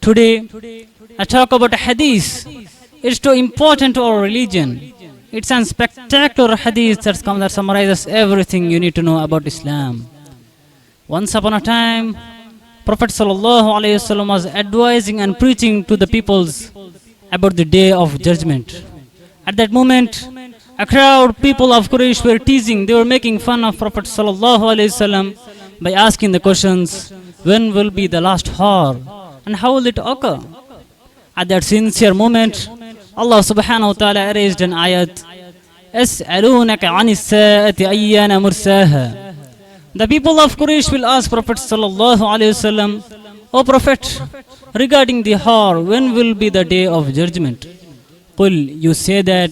Today, I talk about a hadith. It's too important to our religion. It's a spectacular hadith that summarizes everything you need to know about Islam. Once upon a time, Prophet ﷺ was advising and preaching to the peoples about the day of judgment. At that moment, a crowd, people of Quraysh were teasing, they were making fun of Prophet ﷺ by asking the questions, when will be the last hour and how will it occur? At that sincere moment, Allah subhanahu wa ta'ala erased an ayat, يَسْأَلُونَكَ عَنِ السَّاءَةِ أَيَّانَ مُرْسَاهَا. The people of Quraysh will ask Prophet ﷺ, O Prophet, regarding the hour, when will be the day of judgment? قُلْ, you say that,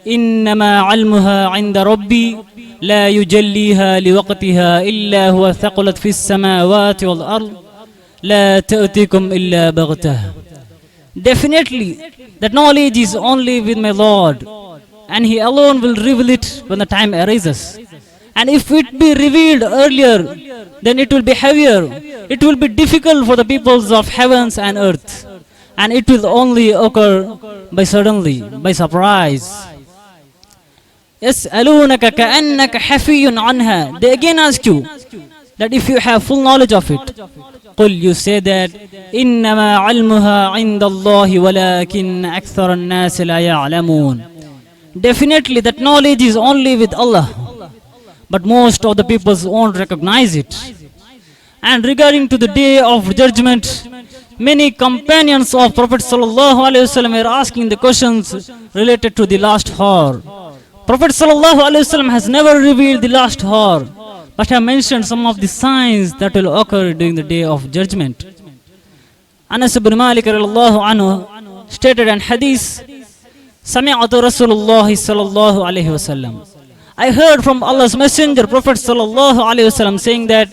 إِنَّمَا عَلْمُهَا عِنْدَ رَبِّي لَا يُجَلِّيهَا لِوَقْتِهَا إِلَّا هُوَ ثَقُلَتْ فِي السَّمَاوَاتِ وَالْأَرْضِ لَا تَأْتِكُمْ إِلَّا بَغْتَهَا. Definitely, that knowledge is only with my Lord, and He alone will reveal it when the time arises. And if it be revealed earlier, then it will be heavier. It will be difficult for the peoples of heavens and earth. And it will only occur by suddenly, by surprise. يَسْأَلُونَكَ كَأَنَّكَ حَفِيٌّ عَنْهَا. They again ask you that if you have full knowledge of it. قُلْ, you say that, إِنَّمَا عَلْمُهَا عِنْدَ اللَّهِ وَلَكِنَّ أَكْثَرَ النَّاسِ لَا يَعْلَمُونَ. Definitely that knowledge is only with Allah, but most of the people won't recognize it. And regarding to the day of judgment, many companions of Prophet ﷺ were asking the questions related to the last hour. Prophet ﷺ has never revealed the last hour, but have mentioned some of the signs that will occur during the day of judgment. Anas ibn Malik radiyallahu anhu stated in hadith, Sami'atu Rasulullah sallallahu alayhi wasallam. I heard from Allah's Messenger, Prophet sallallahu alayhi wasallam, saying that,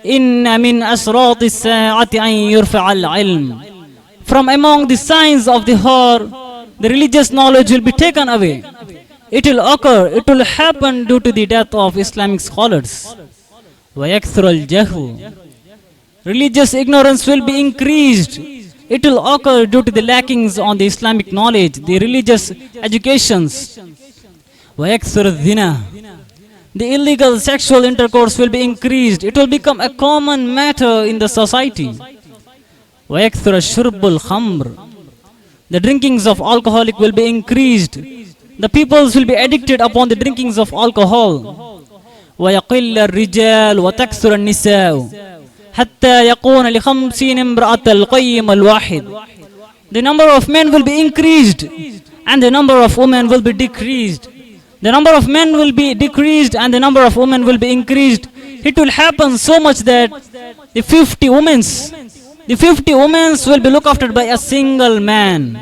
Inna min asrati sa'ati an yurfa al-ilm. From among the signs of the hour, the religious knowledge will be taken away. It will occur, it will happen due to the death of Islamic scholars. وَيَكْثُرَ الْجَهْلُ. Religious ignorance will be increased. It will occur due to the lackings on the Islamic knowledge, the religious educations. وَيَكْثُرَ الزِّنَا. The illegal sexual intercourse will be increased. It will become a common matter in the society. وَيَكْثُرَ الشُّرْبُ الْخَمْرِ. The drinkings of alcoholic will be increased. The peoples will be addicted upon the drinkings of alcohol. وَيَقِلَّ الرِّجَالُ وَتَكْثُرَ النِّسَاءُ حَتَّى يَقُونَ لِخَمْسِينَ امْرَأَةً الْقَيِّمَ الْوَاحِدِ. The number of men will be increased, and the number of women will be decreased. The number of men will be decreased, and the number of women will be increased. It will happen so much that the 50 women will be looked after by a single man.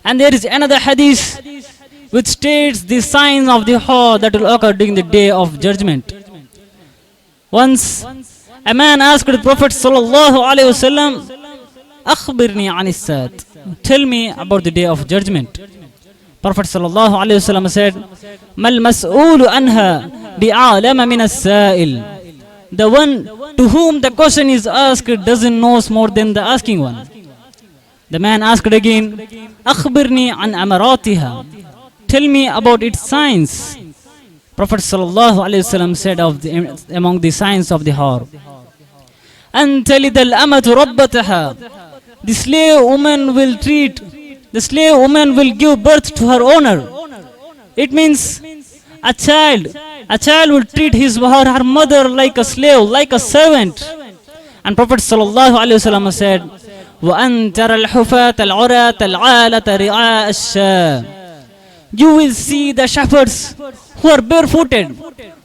And there is another hadith which states the signs of the hour that will occur during the day of judgment. Once a man asked the Prophet sallallahu alaihi wasallam, "Akhbirni an as-saat." Tell me about the day of judgment. Prophet sallallahu alaihi wasallam said, "Mal mas'ulu anha bi'alama min as-sa'il." The one to whom the question is asked doesn't know more than the asking one. The man asked again, "Akhbirni an amaratiha." Tell me about its signs. Prophet sallallahu alaihi wasallam said among the signs of the hour, "An talid al-amatu rabbataha." The slave woman will give birth to her owner. It means a child will treat her mother like a slave, like a servant. And Prophet sallallahu alaihi wasallam said, وَأَن تَرَى الْحُفَاةَ الْعُرَاةَ الْعَالَةَ رِعَاءَ الشَّاةِ. You will see the shepherds who are barefooted,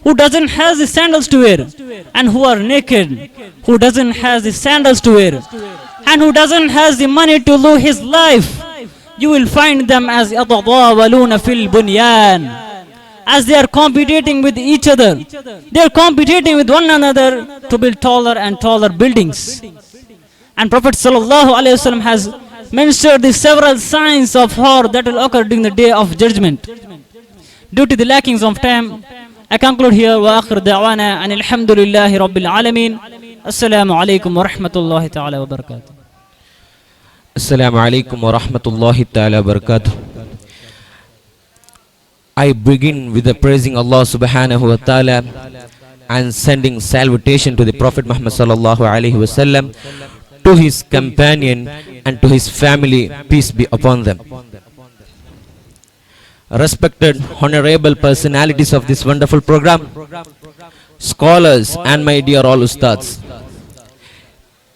who doesn't have the sandals to wear, and who are naked, who doesn't have the sandals to wear, and who doesn't have the money to live his life. You will find them as يَتَضَاوَلُونَ فِي الْبُنْيَانِ. As they are competing with each other, they are competing with one another to build taller and taller buildings. And Prophet sallallahu alaihi wasallam has mentioned the several signs of horror that will occur during the day of judgment. Due to the lackings of time, I conclude here. Wa akhir da'wana and alhamdulillahi rabbil alameen. Assalamu alaikum wa rahmatullahi ta'ala wa barakatuh. Assalamu alaikum wa rahmatullahi ta'ala wa barakatuh. I begin with the praising Allah subhanahu wa ta'ala and sending salutation to the Prophet Muhammad sallallahu alaihi wasallam, to his companion and to his family, peace be upon them. Respected honorable personalities of this wonderful program, scholars and my dear all ustads,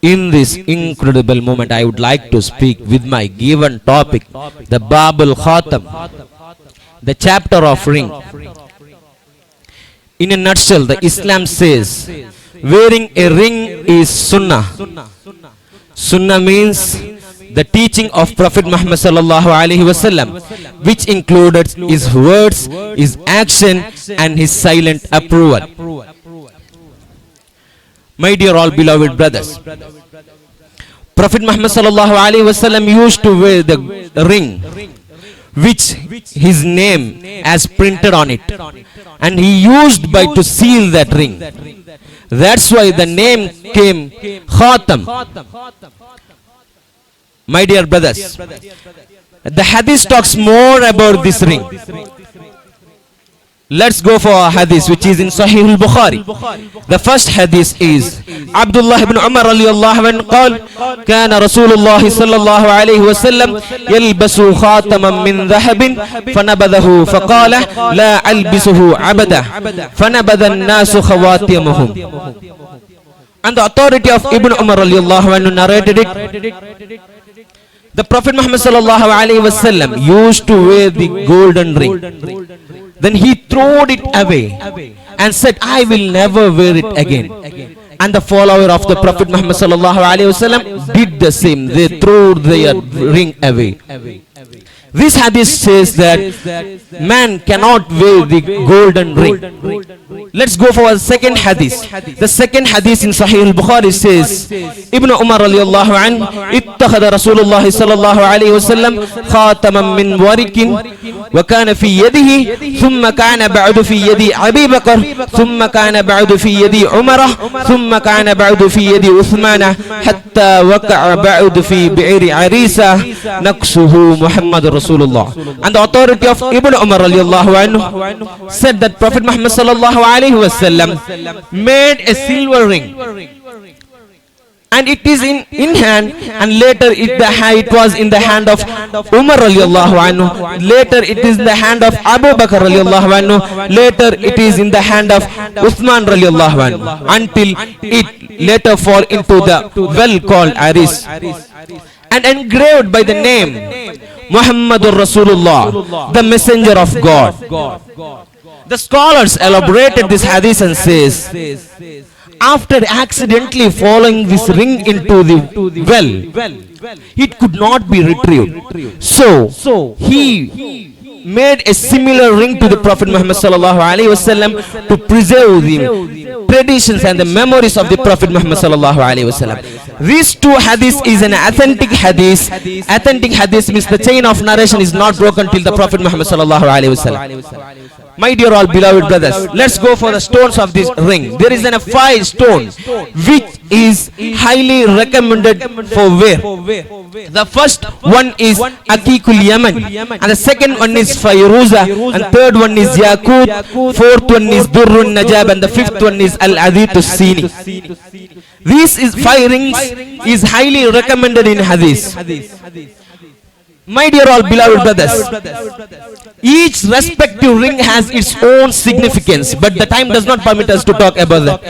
in this incredible moment I would like to speak with my given topic, the Babul Khatam, the chapter of ring. In a nutshell, the Islam says wearing a ring is sunnah. Sunnah means the teaching of Prophet Muhammad sallallahu alaihi wasallam, which included his words, his action and his silent approval. My dear all beloved brothers, Prophet Muhammad sallallahu alaihi wasallam used to wear the ring which his name has printed on it, and he used by to seal that ring. That's why the name came Khatam. My dear brothers, the hadith talks more about this ring. Let's go for a hadith which is in Sahih al-Bukhari. The first hadith is Abdullah ibn Umar radiyallahu anhu قال كان رسول الله صلى الله عليه وسلم يلبس خاتما من ذهب فنبذه فقال لا ألبسه أبدا فنبذ الناس خواتمهم. And the authority of Ibn Umar radiyallahu anhu narrated it. The Prophet Muhammad sallallahu alaihi wasallam used to wear the golden ring. Then he threw it away and said, I will never wear it again. And the follower of the Prophet Muhammad sallallahu alaihi wasallam did the same. They threw their ring away. This hadith says that man cannot wear the golden ring. Let's go for a second hadith. The second hadith in Sahih al-Bukhari says, Ibn Umar radiyallahu anhu ittakhadha Rasulullah sallallahu alayhi wasallam khataman min warikin wa kana fi yadihi thumma kana ba'du fi yadi Abi Bakr thumma kana ba'du fi yadi Umar thumma kana ba'du fi yadi Uthman hatta waqa'a ba'du fi bi'ri Arisa naqsuhu Muhammad Rasulullah. And the authority of Ibn Umar radiyallahu anhu said that Prophet Muhammad sallallahu alayhi wasallam made a silver ring, and it is in hand, and later it was in the hand of Umar radiyallahu anhu, later it is in the hand of Abu Bakr radiyallahu anhu, later it is in the hand of Uthman radiyallahu anhu, until it later fall into the well called Aris and engraved by the name Muhammadur Rasulullah, the messenger of God. The scholars elaborated this hadith and says, after accidentally following this ring into the well, it could not be retrieved. So he made a similar ring to the Prophet Muhammad sallallahu alaihi wasallam to preserve the traditions and the memories of the Prophet Muhammad sallallahu alaihi wasallam. These two hadiths is an authentic hadith. Authentic hadith means the chain of narration is not broken till the Prophet Muhammad sallallahu alaihi wasallam. My dear all beloved brothers, let's go for the stones of this ring. There is a 5 stone which is highly recommended for wear. The first one is Akikul Yaman, and the second one is Fayruza, and third one is Yaqut, fourth one is Durrun Najab, and the fifth one is Al-Adit Sini. These is 5 rings is highly recommended in hadith. My dear all beloved brothers, each respective ring has its own significance, but the time does not permit us to talk about that.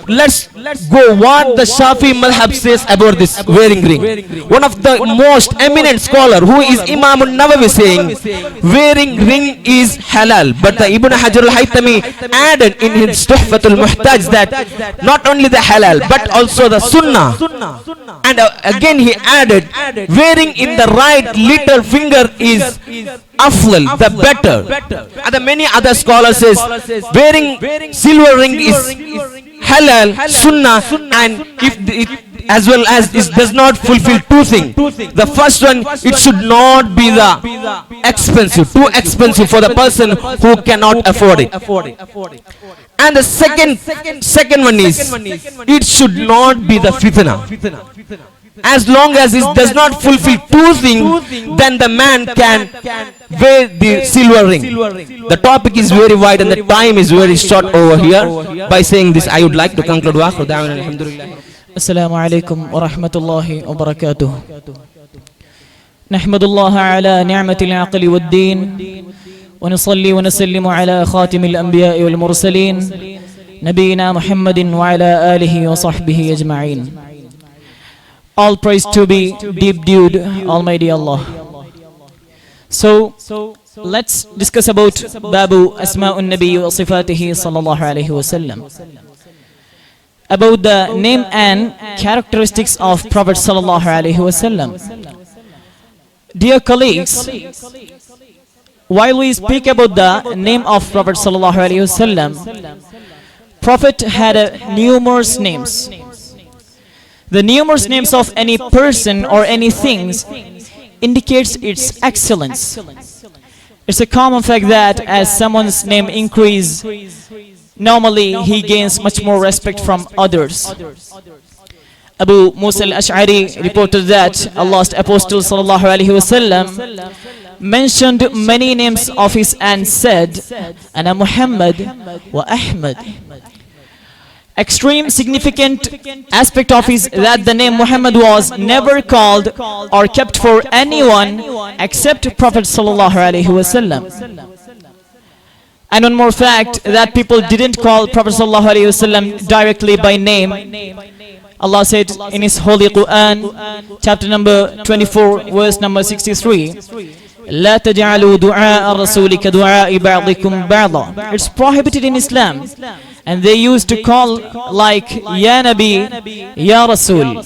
Let's go what the Shafi Madhab says about this wearing ring. One of the most eminent scholar, who is Imam al-Nawawi, saying wearing ring is halal, but the Ibn Hajar al-Haytami added in his Tuhfatul Muhtaj that not only the halal but also the sunnah, and again he added wearing in the right little finger is aflal, the better. And the many other scholars says wearing silver ring is halal, sunnah, and if as well as it does not fulfill two things. The first one, it should not be the too expensive for the person who cannot afford it. And the second one is, it should not be the fitna. As long as it does not fulfill two things, then the man can wear the silver ring. The topic is very wide and the time is very short over here. By saying this, I would like to conclude. Assalamu alaikum wa rahmatullahi wa barakatuh. نحمد الله على نعمة العقل والدين ونصلي ونسلم على خاتم الأنبياء والمرسلين نبينا محمد وعلى آله وصحبه أجمعين. All praise to be deep-dewed Almighty Allah. So let's discuss about Babu Asma'un Nabi wa Sifatihi sallallahu alayhi wa sallam, about the name and characteristics of Prophet sallallahu alayhi wa sallam. Dear colleagues, while we speak about the name of Prophet sallallahu alayhi wa sallam, Prophet had numerous names. The numerous names of any person or any things indicates its excellence. It's a common fact that as someone's name increases, normally he gains much more respect from others. Abu Musa al-Ash'ari reported that Allah's Apostle sallallahu alaihi wasallam mentioned many names of his and said, "Ana Muhammad wa Ahmad." Extreme significant aspect of his that the name Muhammad was never called or kept for anyone except Prophet sallallahu alaihi wasallam. And one more fact, that people didn't call Prophet sallallahu alaihi wasallam directly by name. Allah said in His Holy Quran, chapter number 24, verse number 63, لا تجعلوا دعاء الرسول كدعاء بعضكم بعضا. It's prohibited in Islam, and they used to call like Ya Nabi, Ya Rasul.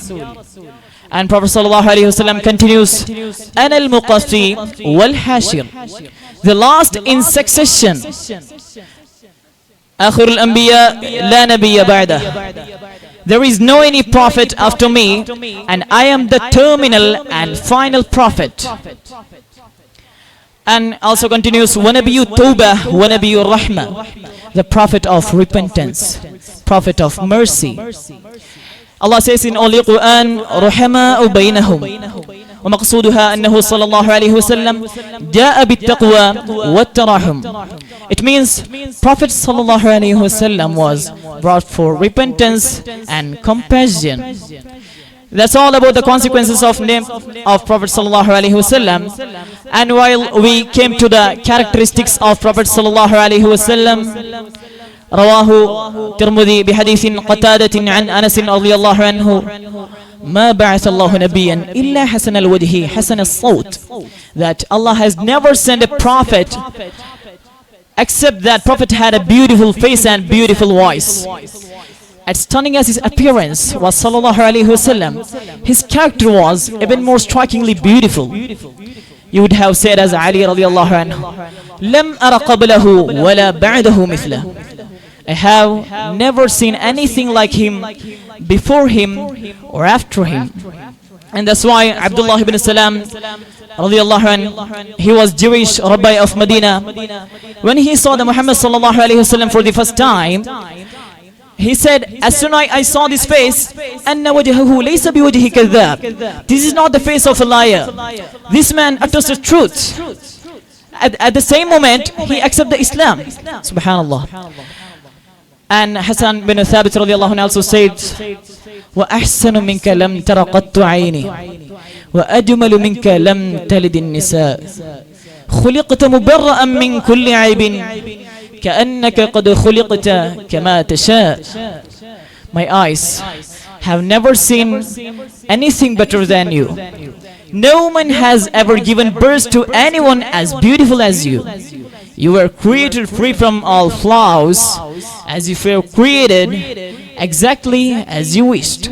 And Prophet sallallahu alaihi wasallam continues, Ana al-Muqaffi wal-Hashir, the last in succession. Akhir al-Anbiya la nabiyya ba'dah. There is no any prophet after me, and I am the terminal and final prophet. And also continues, وَنَبِيُّ التَّوْبَةِ وَنَبِيُّ الرَّحْمَةِ, the prophet of repentance, prophet of mercy. Allah says in Holy Quran, رُحَمَاءُ بَيْنَهُمْ, ومقصودها أنه صلى الله عليه وسلم جاء بالتقوى والتراحم. It means Prophet صلى الله عليه وسلم was brought for repentance and compassion. That's all about the consequences of name of Prophet sallallahu alaihi wasallam. And while we came to the characteristics of Prophet sallallahu alaihi wasallam, رواه ترمذي بحديث قتادة عن أنس رضي الله عنه ما بعث الله نبيا إلا حسن الوجه حسن الصوت, that Allah has never sent a prophet except that prophet had a beautiful face and beautiful voice. As stunning as his appearance was sallallahu alaihi wasallam, his character was even more strikingly beautiful. You would have said as Ali radiyallahu anhu, lam ara qablahu wala ba'dahu mithla, I have never seen anything like him before him or after him. And that's why Abdullah ibn Salam radiyallahu anhu, he was Jewish rabbi of Medina. When he saw the Muhammad sallallahu alaihi wasallam for the first time, he said, as soon as I saw this face, أَنَّ وَجْهَهُ لَيْسَ بِوَجْهِ كَذَّابٍ, this is not the face of a liar. This man utters the truth. At the same moment, he accepted Islam. Subhanallah. And Hassan bin Thabit radiallahu anhu also said, وَأَحْسَنُ مِنْكَ لَمْ تَرَ قَطُّ عَيْنِي وَأَجْمَلُ مِنْكَ لَمْ تَلِدِ النِّسَاءِ خُلِقْتَ مُبَرَّأً مِنْ كُلِّ عَيْبٍ كأنك قد خلقت كما تشاء. My eyes have never seen anything better than you. No man has ever given birth to anyone as beautiful as you. You were created free from all flaws, as if you were created exactly as you wished.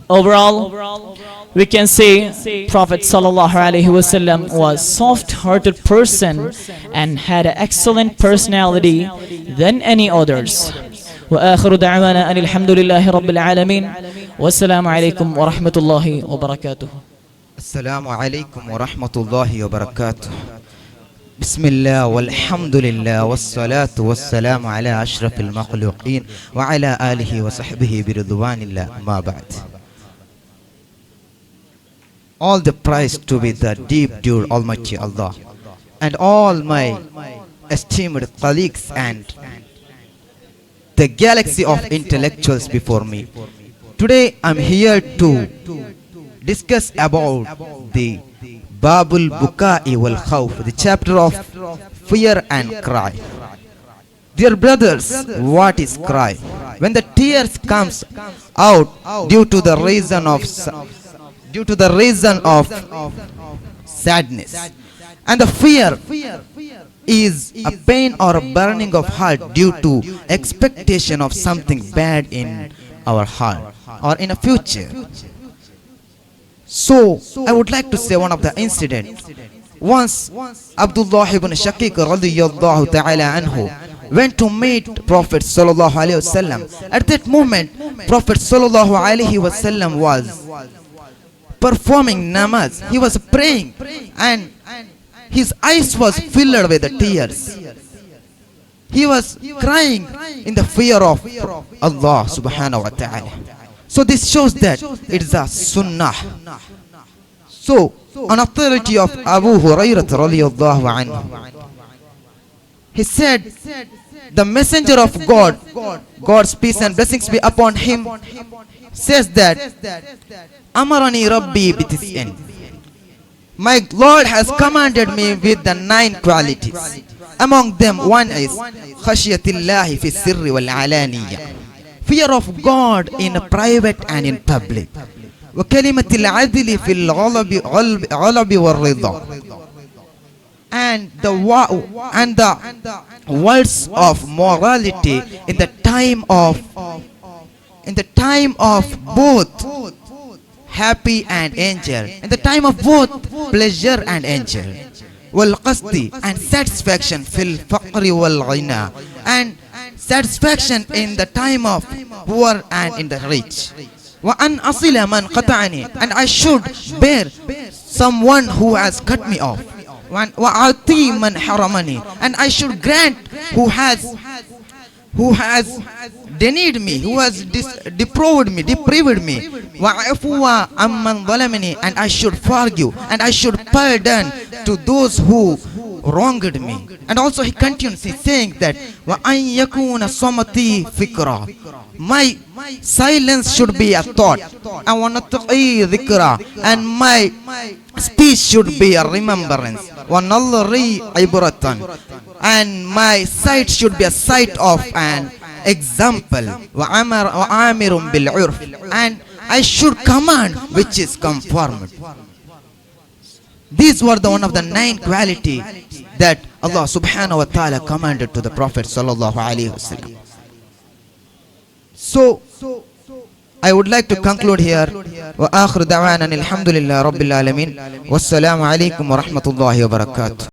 Overall, we can say Prophet sallallahu alaihi wasallam was soft-hearted person and had an excellent personality than any others. وآخر دعوانا أن الحمد لله رب العالمين വസ്സലാമു അലൈക്കും വറഹ്മത്തുള്ളാഹി വബറകാതുഹു. السلام عليكم ورحمة الله وبركاته. بسم الله والحمد لله والصلاة والسلام على أشرف المخلوقين وعلى آله وصحبه برضوان الله ما بعد. All the praise to be the deep due Almighty Allah, and all my esteemed colleagues and the galaxy of intellectuals before me. Today I'm here to discuss about the Babul Bukai wal Khawf, the chapter of fear and cry. Dear brothers, what is cry? When the tears comes out due to the reason of sadness, and the fear is a pain or a burning of heart due to expectation of something bad in our heart or in a future. So I would like to say one of the incidents. Once Abdullah ibn Shaqiq radiyallahu ta'ala anhu went to meet Prophet sallallahu alaihi wasallam. At that moment, Prophet sallallahu alaihi wasallam was performing namaz. He was praying and his eyes was filled with the tears. He was crying in the fear of Allah subhanahu wa ta'ala. So this shows that it is a sunnah. So on authority of Abu Hurairah radiyallahu anhu, he said, the messenger of God, God's peace and blessings be upon him, says that Amarani Rabbi bitis'in, my Lord has commanded me with the 9 qualities. Among them one is khashiyatillahi fi sirri wal alaniya, fear of God in private and in public. Wa kalimatil adli fil ghalabi wal rida, and the words of morality in the time of both happy and anger, in the time of both pleasure and anger. Wal qasdi, and satisfaction fil faqri wal ghina, and satisfaction in the time of poor and in the rich. Wa an asila man qata'ani, and I should bear someone who has cut me off. Wa ati man haramani, and I should grant who has denied me, who has deprived me. Wa afwa amman zalamani, and I should forgive and I should pardon to those who wronged me. And also he continues, he's saying that wa an yakuna samati fikra, my silence should be a thought, and wa natqi dhikra, and my speech should be a remembrance, wa nalri ibratan, and my sight should be a sight of an example, wa amirun bil urf, and I should command which is conformed. These were the one of the 9 qualities that Allah subhanahu wa ta'ala commanded to the Prophet sallallahu alaihi wasallam. So I would like to conclude here. Wa akhiru da'wana alhamdulillahi rabbil alamin. Wassalamu alaikum wa rahmatullahi wa barakatuh.